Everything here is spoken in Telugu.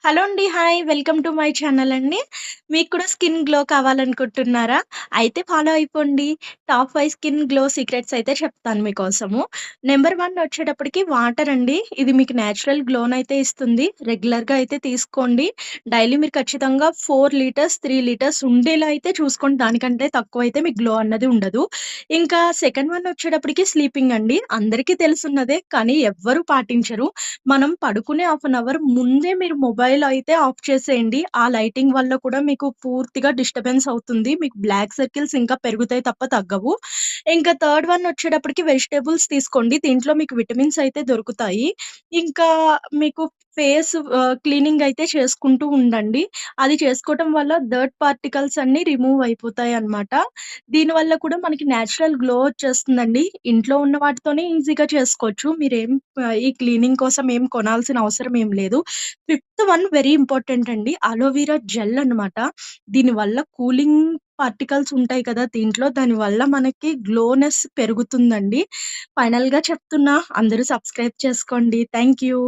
హలో అండి. Hi. Welcome to my channel అండి. మీకు కూడా స్కిన్ గ్లో కావాలనుకుంటున్నారా? అయితే ఫాలో అయిపోండి. టాప్ 5 స్కిన్ గ్లో సీక్రెట్స్ అయితే చెప్తాను మీకోసము. నెంబర్ 1 వచ్చేటప్పటికి వాటర్ అండి. ఇది మీకు నేచురల్ గ్లోనయితే ఇస్తుంది. రెగ్యులర్‌గా అయితే తీసుకోండి. డైలీ మీరు ఖచ్చితంగా 4 లీటర్స్, 3 లీటర్స్ ఉండేలా అయితే చూసుకోండి. దానికంటే తక్కువైతే మీకు గ్లో అన్నది ఉండదు. ఇంకా సెకండ్ వన్ వచ్చేటప్పటికి స్లీపింగ్ అండి. అందరికీ తెలుసున్నదే కానీ ఎవ్వరు పాటించరు. మనం పడుకునే హాఫ్ అన్ అవర్ ముందే మీరు మొబైల్ అయితే ఆఫ్ చేసేయండి. ఆ లైటింగ్ వల్ల కూడా మీకు పూర్తిగా డిస్టర్బెన్స్ అవుతుంది. మీకు బ్లాక్ సర్కిల్స్ ఇంకా పెరుగుతాయి తప్ప తగ్గవు. ఇంకా థర్డ్ వన్ వచ్చేటప్పటికి వెజిటబుల్స్ తీసుకోండి. దీంట్లో మీకు విటమిన్స్ అయితే దొరుకుతాయి. ఇంకా మీకు క్లీనింగ్ అయితే చేసుకుంటూ ఉండండి. అది చేసుకోవటం వల్ల డర్ట్ పార్టికల్స్ అన్నీ రిమూవ్ అయిపోతాయన్నమాట. దీనివల్ల కూడా మనకి నేచురల్ గ్లో వచ్చేస్తుందండి. ఇంట్లో ఉన్న వాటితోనే ఈజీగా చేసుకోవచ్చు. ఈ క్లీనింగ్ కోసం ఏం కొనాల్సిన అవసరం ఏం లేదు. ఫిఫ్త్ వన్ వెరీ ఇంపార్టెంట్ అండి. అలోవెరా జెల్ అనమాట. దీనివల్ల కూలింగ్ పార్టికల్స్ ఉంటాయి కదా! దీంట్లో దానివల్ల మనకి గ్లోనెస్ పెరుగుతుందండి. ఫైనల్‌గా చెప్తున్నా అందరూ సబ్స్క్రైబ్ చేసుకోండి. Thank you.